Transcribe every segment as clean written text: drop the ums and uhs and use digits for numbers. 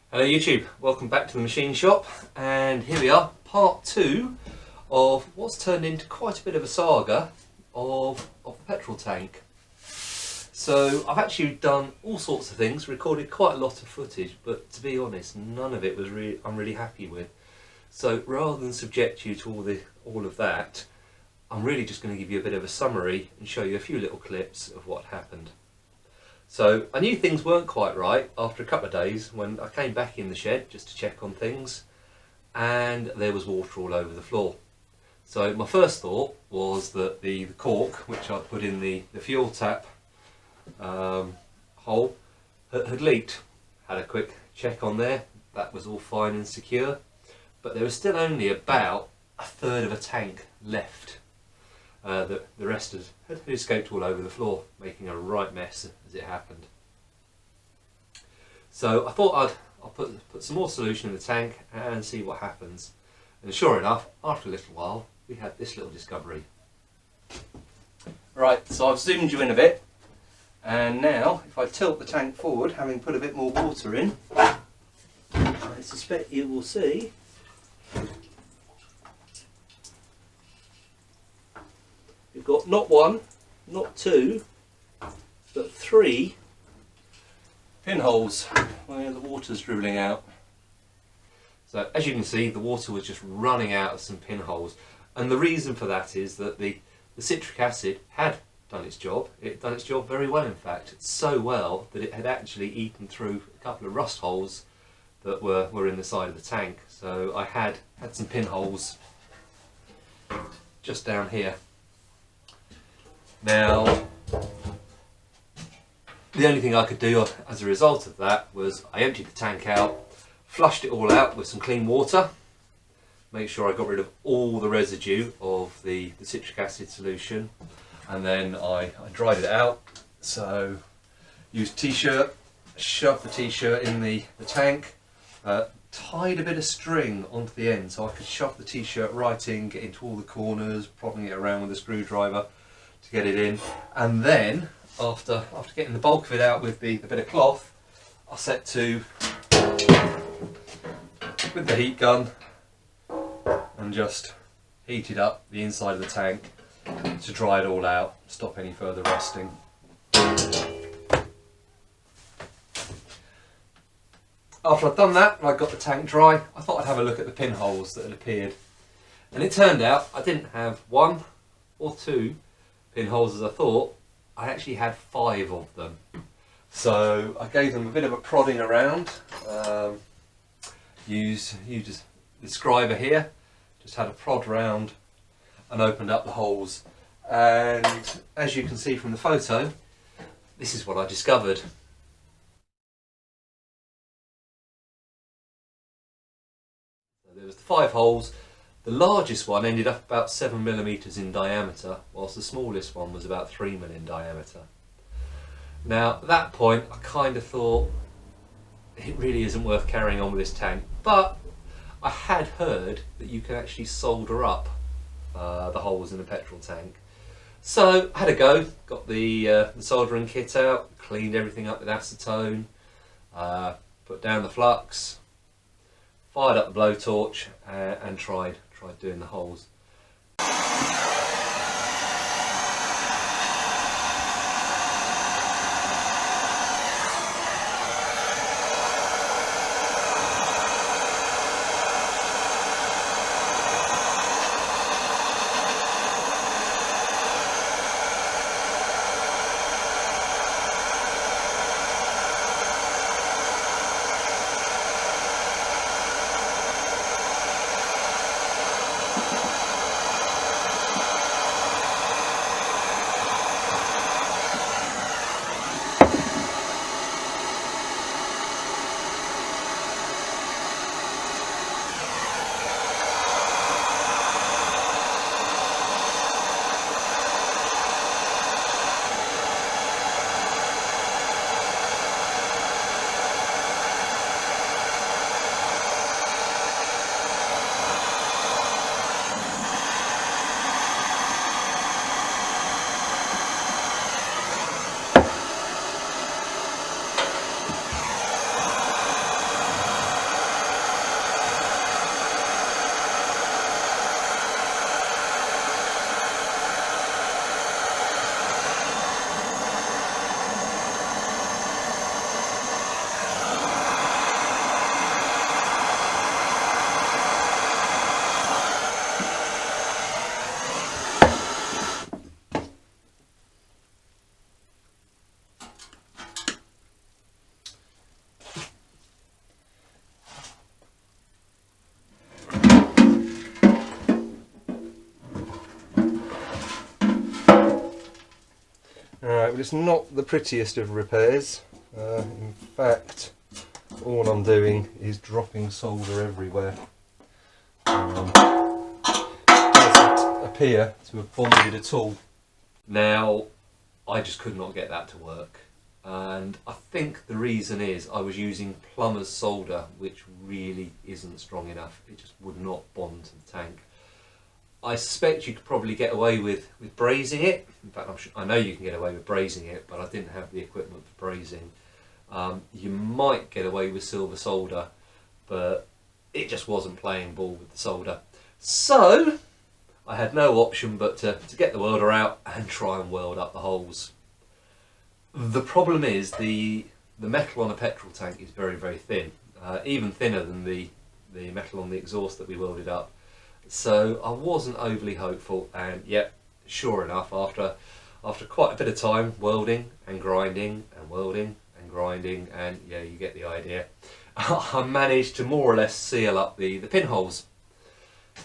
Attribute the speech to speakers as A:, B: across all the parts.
A: Hello YouTube, welcome back to the machine shop, and here we are, part 2 of what's turned into quite a bit of a saga of the petrol tank. So I've actually done all sorts of things, recorded quite a lot of footage, but to be honest, none of it was I'm really happy with. So rather than subject you to all of that, I'm really just going to give you a bit of a summary and show you a few little clips of what happened. So I knew things weren't quite right after a couple of days when I came back in the shed just to check on things, and there was water all over the floor. So my first thought was that the cork, which I put in the fuel tap hole, had leaked. Had a quick check on there, that was all fine and secure, but there was still only about a third of a tank left. The rest had escaped all over the floor, making a right mess as it happened. So I thought I'll put some more solution in the tank and see what happens. And sure enough, after a little while, we had this little discovery. Right, so I've zoomed you in a bit, and now if I tilt the tank forward, having put a bit more water in, I suspect you will see we've got not one, not two, but 3 pinholes where the water's dribbling out. So as you can see, the water was just running out of some pinholes, and the reason for that is that the citric acid had done its job. It had done its job very well, in fact, so well that it had actually eaten through a couple of rust holes that were in the side of the tank. So I had some pinholes just down here. Now, the only thing I could do as a result of that was I emptied the tank out, flushed it all out with some clean water, make sure I got rid of all the residue of the citric acid solution, and then I dried it out. So used t-shirt, shoved the t-shirt in the tank, tied a bit of string onto the end so I could shove the t-shirt right in, get into all the corners, prodding it around with a screwdriver to get it in, and then after getting the bulk of it out with the bit of cloth, I set to with the heat gun and just heated up the inside of the tank to dry it all out, stop any further rusting. After I'd done that and I got the tank dry, I thought I'd have a look at the pinholes that had appeared, and it turned out I didn't have 1 or 2 pinholes as I thought. I actually had 5 of them. So I gave them a bit of a prodding around, used the scriber here, just had a prod round and opened up the holes, and as you can see from the photo, this is what I discovered. So there was the 5 holes. The largest one ended up about 7mm in diameter, whilst the smallest one was about 3mm in diameter. Now at that point I kind of thought it really isn't worth carrying on with this tank, but I had heard that you can actually solder up the holes in the petrol tank. So I had a go, got the soldering kit out, cleaned everything up with acetone, put down the flux, fired up the blowtorch and tried doing the holes. Alright, but it's not the prettiest of repairs. In fact, all I'm doing is dropping solder everywhere. Doesn't appear to have bonded at all. Now, I just could not get that to work. And I think the reason is I was using plumber's solder, which really isn't strong enough. It just would not bond to the tank. I suspect you could probably get away with brazing it. In fact, I know you can get away with brazing it, but I didn't have the equipment for brazing. You might get away with silver solder, but it just wasn't playing ball with the solder. So I had no option but to get the welder out and try and weld up the holes. The problem is the metal on a petrol tank is very, very thin, even thinner than the metal on the exhaust that we welded up. So I wasn't overly hopeful, and yet, sure enough, after quite a bit of time welding and grinding and welding and grinding, and yeah, you get the idea, I managed to more or less seal up the pinholes.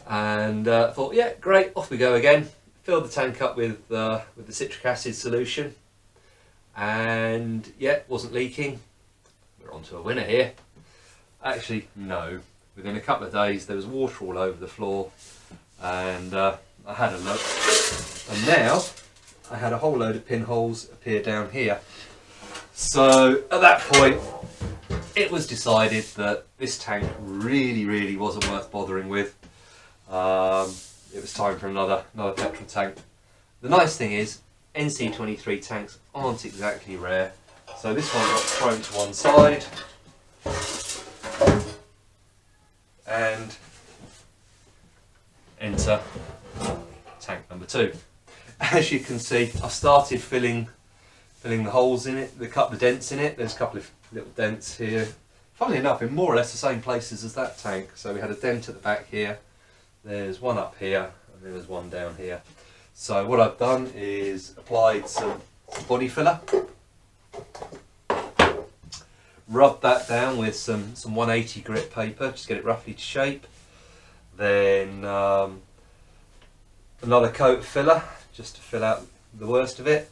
A: And thought, yeah, great, off we go again. Filled the tank up with the citric acid solution, and yeah, wasn't leaking. We're on to a winner here. Actually, no. Within a couple of days there was water all over the floor, and I had a look, and now I had a whole load of pinholes appear down here. So at that point it was decided that this tank really wasn't worth bothering with. It was time for another petrol tank. The nice thing is NC23 tanks aren't exactly rare, so this one got thrown to one side and enter tank number 2. As you can see, I started filling the holes in it, the couple of dents in it. There's a couple of little dents here, funnily enough in more or less the same places as that tank. So we had a dent at the back here, there's one up here, and there's one down here. So what I've done is applied some body filler, rubbed that down with some 180 grit paper, just get it roughly to shape. Then another coat of filler, just to fill out the worst of it.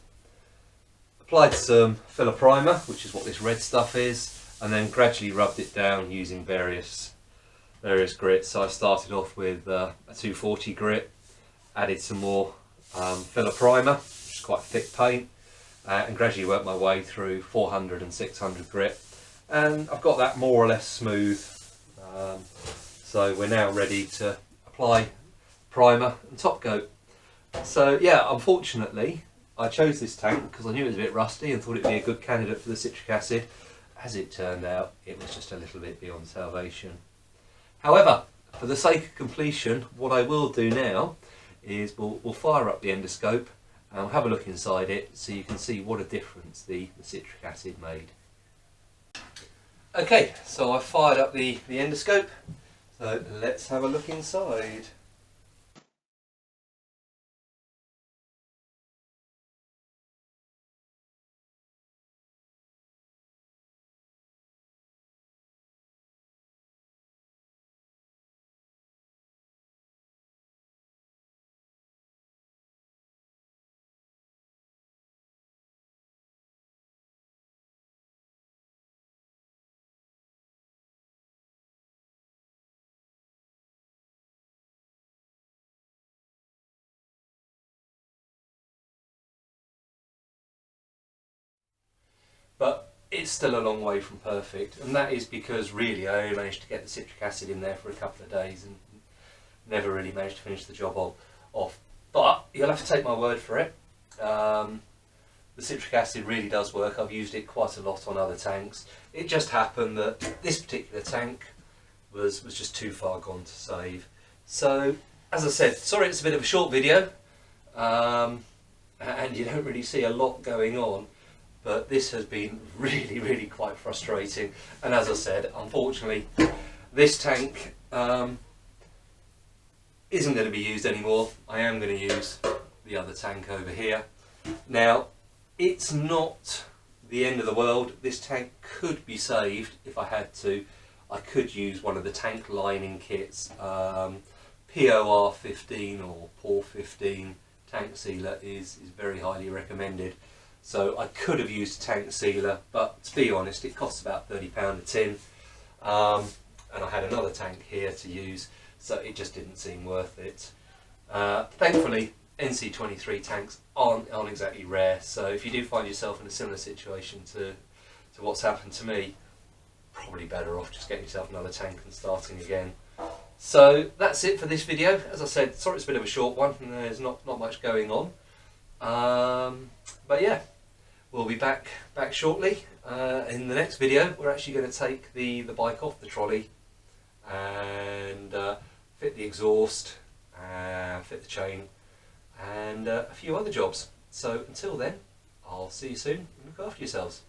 A: Applied some filler primer, which is what this red stuff is, and then gradually rubbed it down using various grits. So I started off with a 240 grit, added some more filler primer, which is quite thick paint, and gradually worked my way through 400 and 600 grit. And I've got that more or less smooth, so we're now ready to apply primer and top coat. So yeah, unfortunately I chose this tank because I knew it was a bit rusty and thought it would be a good candidate for the citric acid. As it turned out, it was just a little bit beyond salvation. However, for the sake of completion, what I will do now is we'll fire up the endoscope and we'll have a look inside it so you can see what a difference the citric acid made. Okay, so I fired up the endoscope, so let's have a look inside. But it's still a long way from perfect, and that is because really I only managed to get the citric acid in there for a couple of days and never really managed to finish the job off. But you'll have to take my word for it. The citric acid really does work. I've used it quite a lot on other tanks. It just happened that this particular tank was just too far gone to save. So as I said, sorry it's a bit of a short video, and you don't really see a lot going on. But this has been really quite frustrating, and as I said, unfortunately this tank isn't going to be used anymore. I am going to use the other tank over here. Now, it's not the end of the world. This tank could be saved if I had to. I could use one of the tank lining kits. POR15 or POR15 tank sealer is very highly recommended. So I could have used a tank sealer, but to be honest, it costs about £30 a tin. And I had another tank here to use, so it just didn't seem worth it. Thankfully, NC23 tanks aren't exactly rare, so if you do find yourself in a similar situation to what's happened to me, probably better off just getting yourself another tank and starting again. So that's it for this video. As I said, sorry it's a bit of a short one, and there's not much going on. But yeah, we'll be back shortly. In the next video, we're actually going to take the bike off the trolley and fit the exhaust, fit the chain, and a few other jobs. So until then, I'll see you soon, and look after yourselves.